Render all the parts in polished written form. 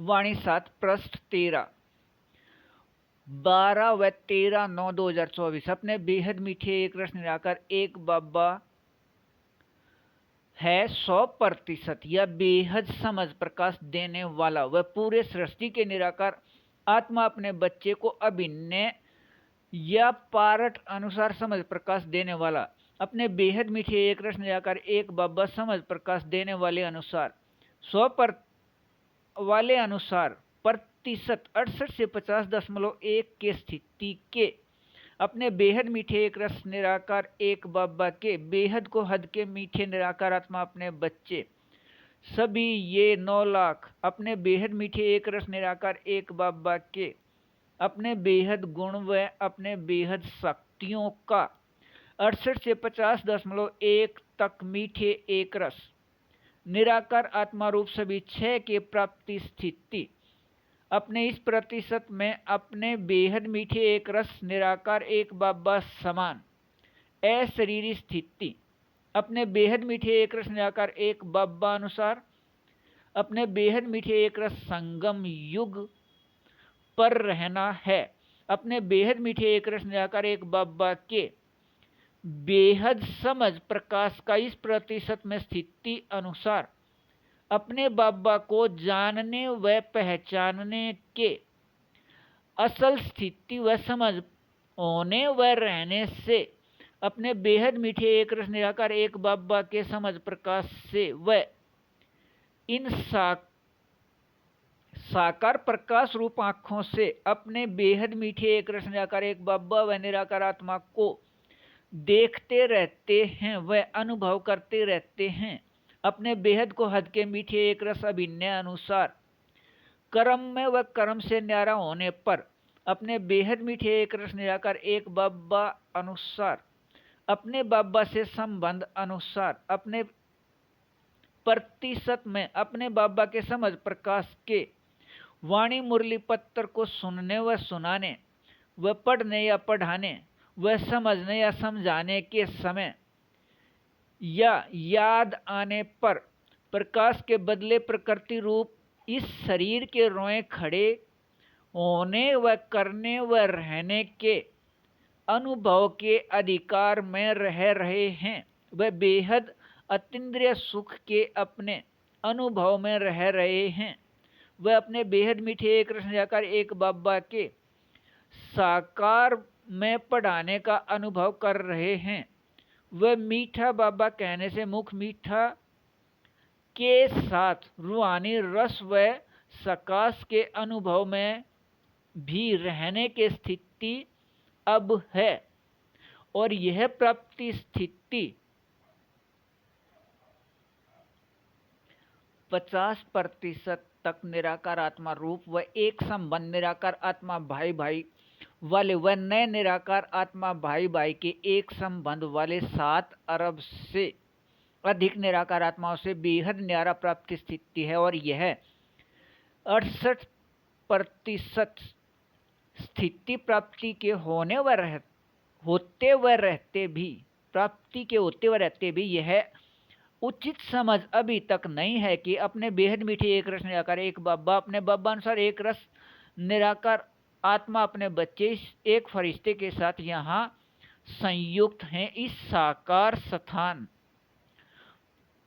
वाणी 7 पृष्ठ 13। 12 व 13/9/2024 अपने बेहद मीठे एक रस निराकार एक बाबा है 100% या बेहद समझ प्रकाश देने वाला। वह पूरे सृष्टि के निराकार आत्मा अपने बच्चे को अभिन्न या पारट अनुसार समझ प्रकाश देने वाला। अपने बेहद मीठे एक रस निराकार एक बाबा समझ प्रकाश देने वाले अनुसार 100 वाले अनुसार प्रतिशत 68 से 50.1 के स्थिति के अपने बेहद मीठे एक रस निराकार एक बाबा के बेहद को हद के मीठे निराकार आत्मा अपने बच्चे सभी ये 9 लाख अपने बेहद मीठे एक रस निराकार एक बाबा के अपने बेहद गुण व अपने बेहद शक्तियों का 68 से 50.1 तक मीठे एक रस निराकार आत्मा रूप सभी 6 के प्राप्ति स्थिति अपने इस प्रतिशत में अपने बेहद मीठे एक रस निराकार एक बाबा समान अशरीरी स्थिति अपने बेहद मीठे एक रस निराकार एक बाबा अनुसार अपने बेहद मीठे एक रस संगम युग पर रहना है। अपने बेहद मीठे एक रस निराकार एक बाबा के बेहद समझ प्रकाश का इस प्रतिशत में स्थिति अनुसार अपने बाबा को जानने व पहचानने के असल स्थिति व समझ होने व रहने से अपने बेहद मीठे एक रस निराकार एक बाबा के समझ प्रकाश से व इन साकार प्रकाश रूप आंखों से अपने बेहद मीठे एक रस निराकार एक बाबा व निराकार आत्मा को देखते रहते हैं व अनुभव करते रहते हैं। अपने बेहद को हद के मीठे एक रस अभिन्न अनुसार कर्म में व कर्म से न्यारा होने पर अपने बेहद मीठे एक रस निराकार एक बाबा अनुसार अपने बाबा से संबंध अनुसार अपने प्रतिशत में अपने बाबा के समझ प्रकाश के वाणी मुरली पत्र को सुनने व सुनाने व पढ़ने या पढ़ाने व समझने या समझाने के समय या याद आने पर प्रकाश के बदले प्रकृति रूप इस शरीर के रोए खड़े होने व करने व रहने के अनुभव के अधिकार में रह रहे हैं। वह बेहद अतीन्द्रिय सुख के अपने अनुभव में रह रहे हैं। वह अपने बेहद मीठे एक रस निराकार एक बाबा के साकार में पढ़ाने का अनुभव कर रहे हैं। वह मीठा बाबा कहने से मुख मीठा के साथ रूहानी रस व सकाश के अनुभव में भी रहने की स्थिति अब है और यह प्राप्ति स्थिति 50% तक निराकार आत्मा रूप व एक संबंध निराकार आत्मा भाई भाई वाले व नए निराकार आत्मा भाई भाई के एक संबंध वाले 7 अरब से अधिक निराकार आत्माओं से बेहद न्यारा प्राप्ति स्थिति है और यह 68% स्थिति प्राप्ति के होते व रहते भी प्राप्ति के होते व रहते भी यह उचित समझ अभी तक नहीं है कि अपने बेहद मीठे एक रस निराकार एक बाबा अपने बाबा अनुसार एक रस निराकार आत्मा अपने बच्चे एक फरिश्ते के साथ यहाँ संयुक्त हैं, इस साकार स्थान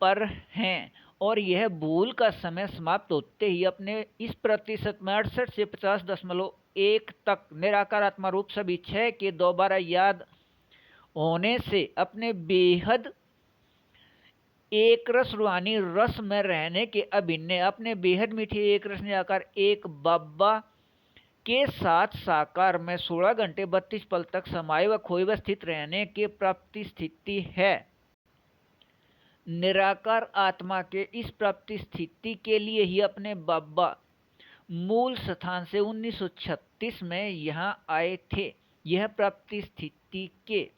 पर हैं और यह भूल का समय समाप्त होते ही अपने इस प्रतिशत में 68 से 50.1 तक निराकार आत्मा रूप सभी 6 के दोबारा याद होने से अपने बेहद एक रस रूहानी रस में रहने के अभिन्न अपने बेहद मीठे एक रस निराकार एक बाबा के साथ साकार में 16 घंटे 32 पल तक समाये व खोए व स्थित रहने की प्राप्ति स्थिति है। निराकार आत्मा के इस प्राप्ति स्थिति के लिए ही अपने बाबा मूल स्थान से 1936 में यहाँ आए थे। यह प्राप्ति स्थिति के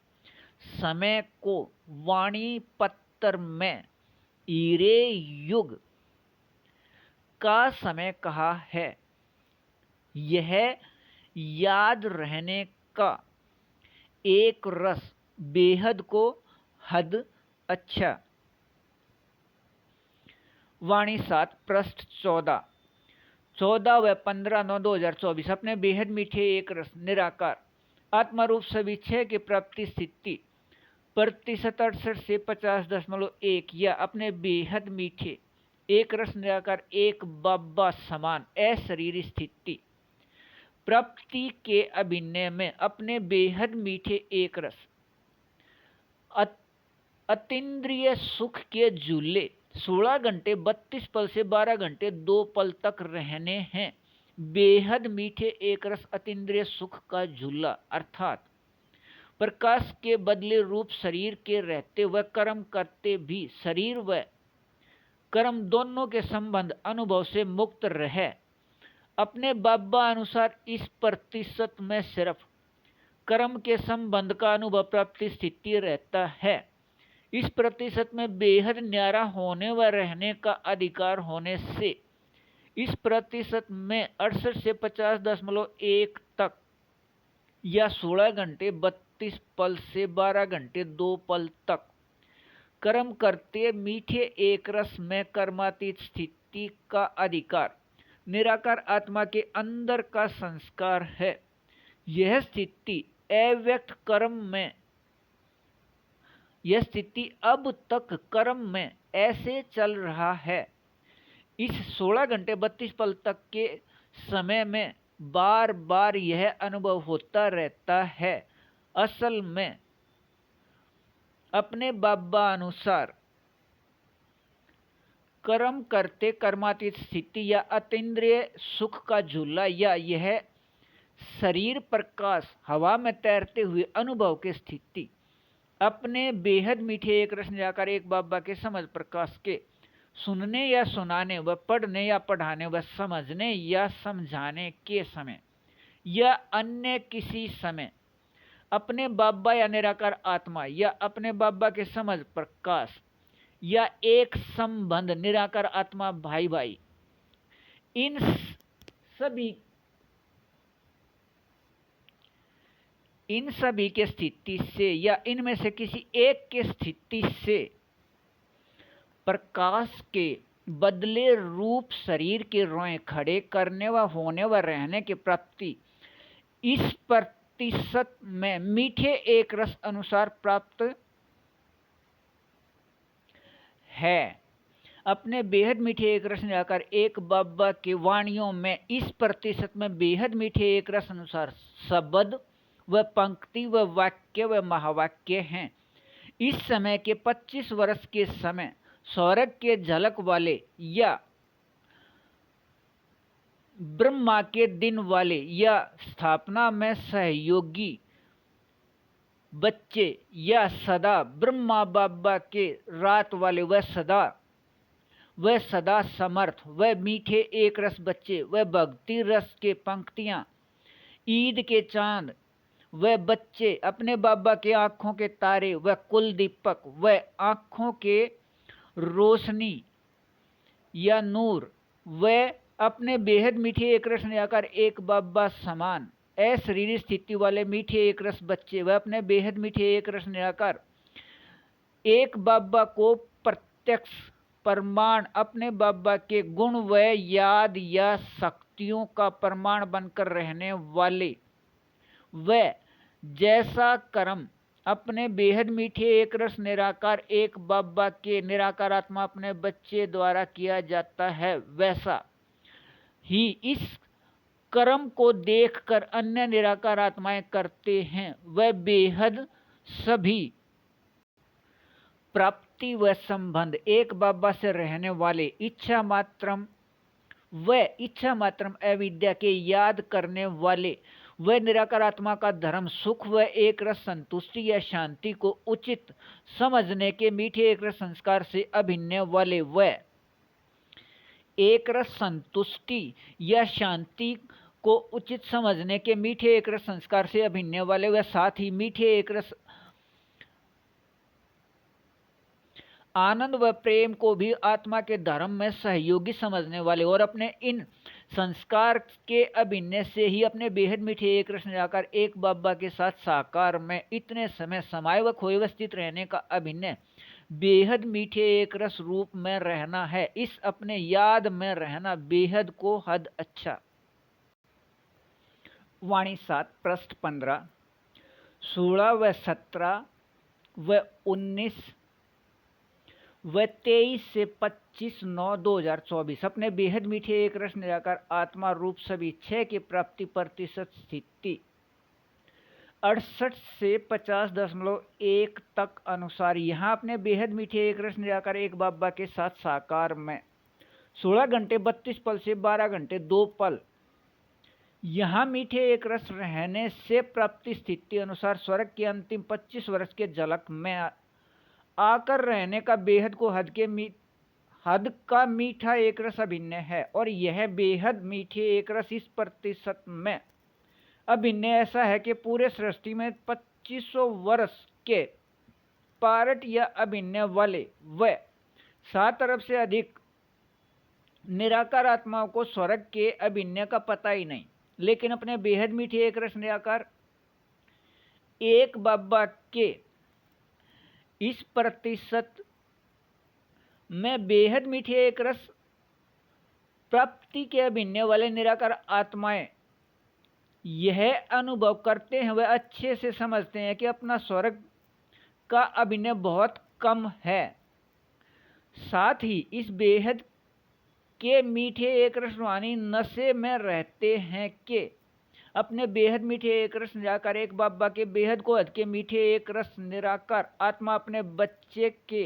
समय को वाणी पत्र में ईरे युग का समय कहा है। यह याद रहने का एक रस बेहद को हद अच्छा। वाणी 7 पृष्ठ 14। 14 व 15/9/2024 अपने बेहद मीठे एक रस निराकार आत्मारूप सविच्छय की प्राप्ति स्थिति प्रतिशत 68 से 50.1 या अपने बेहद मीठे एक रस निराकार एक बाबा समान अशरीरी स्थिति प्राप्ति के अभिनय में अपने बेहद मीठे एक रस अतीन्द्रिय सुख के झूले 16 घंटे 32 पल से 12 घंटे 2 पल तक रहने हैं। बेहद मीठे एक रस अतीन्द्रिय सुख का झूला अर्थात प्रकाश के बदले रूप शरीर के रहते व कर्म करते भी शरीर व कर्म दोनों के संबंध अनुभव से मुक्त रहे। अपने बाबा अनुसार इस प्रतिशत में सिर्फ कर्म के संबंध का अनुभव प्राप्ति स्थिति रहता है। इस प्रतिशत में बेहद न्यारा होने व रहने का अधिकार होने से इस प्रतिशत में 68 से 50.1 तक या 16 घंटे 32 पल से 12 घंटे 2 पल तक कर्म करते मीठे एक रस में कर्मातीत स्थिति का अधिकार निराकार आत्मा के अंदर का संस्कार है। यह स्थिति अव्यक्त कर्म में यह स्थिति अब तक कर्म में ऐसे चल रहा है। इस 16 घंटे 32 पल तक के समय में बार बार यह अनुभव होता रहता है। असल में अपने बाबा अनुसार कर्म करते कर्मातीत स्थिति या अतीन्द्रिय सुख का झूला या यह शरीर प्रकाश हवा में तैरते हुए अनुभव की स्थिति अपने बेहद मीठे एक रस निराकार एक बाबा के समझ प्रकाश के सुनने या सुनाने व पढ़ने या पढ़ाने व समझने या समझाने के समय या अन्य किसी समय अपने बाबा या निराकार आत्मा या अपने बाबा के समझ प्रकाश या एक संबंध निराकार आत्मा भाई भाई इन सभी के स्थिति से या इनमें से किसी एक के स्थिति से प्रकाश के बदले रूप शरीर के रोए खड़े करने व होने व रहने की प्राप्ति इस प्रतिशत में मीठे एक रस अनुसार प्राप्त है। अपने बेहद मीठे एक रस निराकार एक बाबा के वाणियों में इस प्रतिशत में बेहद मीठे एक रस अनुसार शब्द व पंक्ति व वाक्य व महावाक्य हैं। इस समय के 25 वर्ष के समय स्वर्ग के झलक वाले या ब्रह्मा के दिन वाले या स्थापना में सहयोगी बच्चे या सदा ब्रह्मा बाबा के रात वाले व सदा समर्थ व मीठे एक रस बच्चे व भक्ति रस के पंक्तियां ईद के चांद व बच्चे अपने बाबा के आँखों के तारे व कुल दीपक व आँखों के रोशनी या नूर व अपने बेहद मीठे एक रस निराकार एक बाबा समान अशरीरी स्थिति वाले मीठे एक रस बच्चे व अपने बेहद मीठे एक रस निराकार एक बाबा को प्रत्यक्ष प्रमाण अपने बाबा के गुण व याद या शक्तियों का प्रमाण बनकर रहने वाले व जैसा कर्म अपने बेहद मीठे एक रस निराकार एक बाबा के निराकार आत्मा अपने बच्चे द्वारा किया जाता है वैसा ही इस कर्म को देखकर अन्य निराकार आत्माएं करते हैं। वह बेहद सभी प्राप्ति व संबंध एक बाबा से रहने वाले इच्छा मात्रम अविद्या के याद करने वाले वह निराकार आत्मा का धर्म सुख व एक रस संतुष्टि या शांति को उचित समझने के मीठे एक रस संस्कार से अभिन्न वाले वह एक रस संतुष्टि या शांति को उचित समझने के मीठे एक रस संस्कार से अभिन्न वाले व साथ ही मीठे एक रस आनंद व प्रेम को भी आत्मा के धर्म में सहयोगी समझने वाले और अपने इन संस्कार के अभिनय से ही अपने बेहद मीठे एक रस निराकार एक बाबा के साथ साकार में इतने समय समाये व खोए व स्थित रहने का अभिनय बेहद मीठे एक रस रूप में रहना है। इस अपने याद में रहना बेहद को हद अच्छा। वाणी 7 पृष्ठ 15, 16 व 17 व 19 व 23 से 25/9/2024 अपने बेहद मीठे एक रस निराकार आत्मा रूप सभी छह की प्राप्ति प्रतिशत स्थिति 68 से 50.1 तक अनुसार यहाँ अपने बेहद मीठे एक रस निराकार एक बाबा के साथ साकार में 16 घंटे 32 पल से 12 घंटे 2 पल यहाँ मीठे एक रस रहने से प्राप्ति स्थिति अनुसार स्वर्ग के अंतिम 25 वर्ष के झलक में आकर रहने का बेहद को हद का मीठा एक रस अभिन्न है। और यह बेहद मीठे एक रस इस प्रतिशत में अभिन्न ऐसा है कि पूरे सृष्टि में 2500 वर्ष के पारट या अभिन्न वाले व 7 अरब से अधिक निराकार आत्माओं को स्वर्ग के अभिन्न का पता ही नहीं, लेकिन अपने बेहद मीठे एक रस निराकार एक बाबा के इस प्रतिशत में बेहद मीठे एक रस प्राप्ति के अभिन्न वाले निराकार आत्माएं यह अनुभव करते हैं, वह अच्छे से समझते हैं कि अपना स्वर्ग का अभिन्न बहुत कम है। साथ ही इस बेहद के मीठे एक रस रूहानी नशे में रहते हैं कि अपने बेहद मीठे एक रस निराकार एक बाबा के बेहद को हद के मीठे एक रस निराकार आत्मा अपने बच्चे के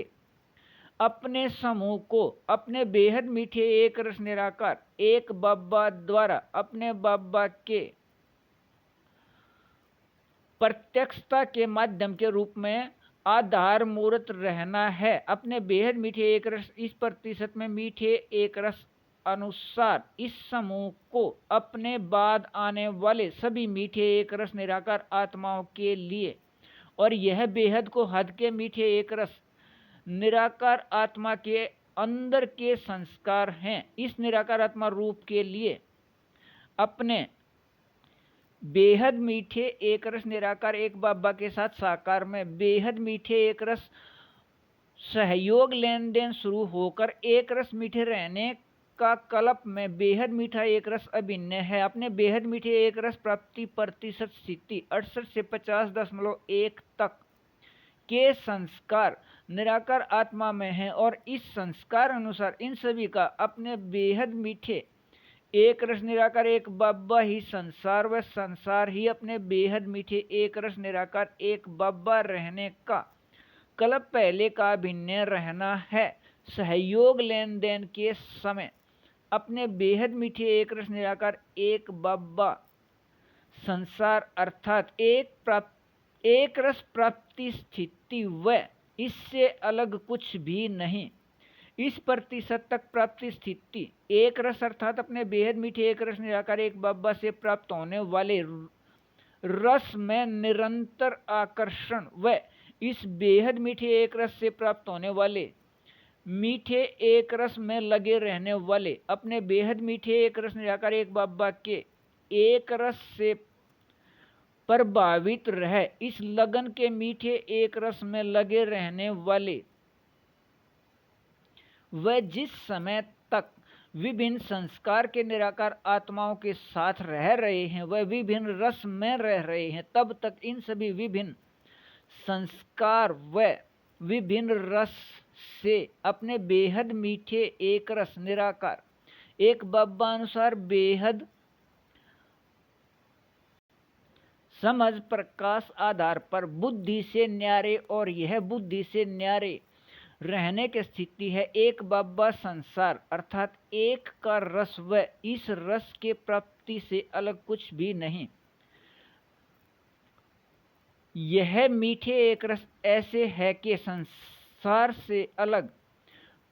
अपने समूह को अपने बेहद मीठे एक रस निराकार एक बाबा द्वारा अपने बाबा के प्रत्यक्षता के माध्यम के रूप में आधार मूर्त रहना है। अपने बेहद मीठे एक रस इस प्रतिशत में मीठे एक रस अनुसार इस समूह को अपने बाद आने वाले सभी मीठे एक रस निराकार आत्माओं के लिए और यह बेहद को हद के मीठे एक रस निराकार आत्मा के अंदर के संस्कार हैं। इस निराकार आत्मा रूप के लिए अपने बेहद मीठे एक रस निराकार एक बाबा के साथ साकार में बेहद मीठे एक रस सहयोग लेन देन शुरू होकर एक रस मीठे रहने का कल्प में बेहद मीठा एक रस अभिन्न है। अपने बेहद मीठे एक रस प्राप्ति प्रतिशत स्थिति 68 से 50.1 तक के संस्कार निराकार आत्मा में हैं और इस संस्कार अनुसार इन सभी का अपने बेहद मीठे एक रस निराकार एक बाबा ही संसार व संसार ही अपने बेहद मीठे एक रस निराकार एक बाबा रहने का कल्प पहले का भिन्न रहना है। सहयोग लेन देन के समय अपने बेहद मीठे एक रस निराकार एक बाबा संसार अर्थात एक रस प्राप्ति स्थिति व इससे अलग कुछ भी नहीं। इस प्रतिशत तक प्राप्ति स्थिति एक रस अर्थात अपने बेहद मीठे एक रस निराकार एक बाबा से प्राप्त होने वाले रस में निरंतर आकर्षण व इस बेहद मीठे एक रस से प्राप्त होने वाले मीठे एक रस में लगे रहने वाले अपने बेहद मीठे एक रस निराकार एक बाबा के एक रस से प्रभावित रहे इस लगन के मीठे एक रस में लगे रहने वाले वह जिस समय तक विभिन्न संस्कार के निराकार आत्माओं के साथ रह रहे हैं वह विभिन्न रस में रह रहे हैं, तब तक इन सभी विभिन्न संस्कार व विभिन्न रस से अपने बेहद मीठे एक रस निराकार एक बाबा अनुसार बेहद समझ प्रकाश आधार पर बुद्धि से न्यारे और यह बुद्धि से न्यारे रहने की स्थिति है। एक बाबा संसार अर्थात एक का रस व इस रस के प्राप्ति से अलग कुछ भी नहीं। यह मीठे एक रस ऐसे है कि संसार से अलग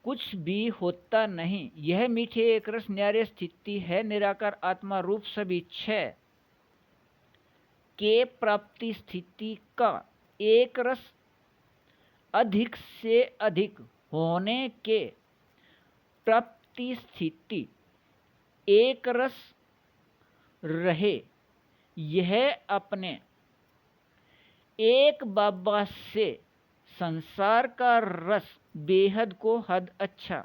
कुछ भी होता नहीं। यह मीठे एक रस न्यारे स्थिति है निराकार आत्मा रूप सभी छह के प्राप्ति स्थिति का एक रस अधिक से अधिक होने के प्राप्ति स्थिति एक रस रहे। यह अपने एक बाबा से संसार का रस बेहद को हद अच्छा।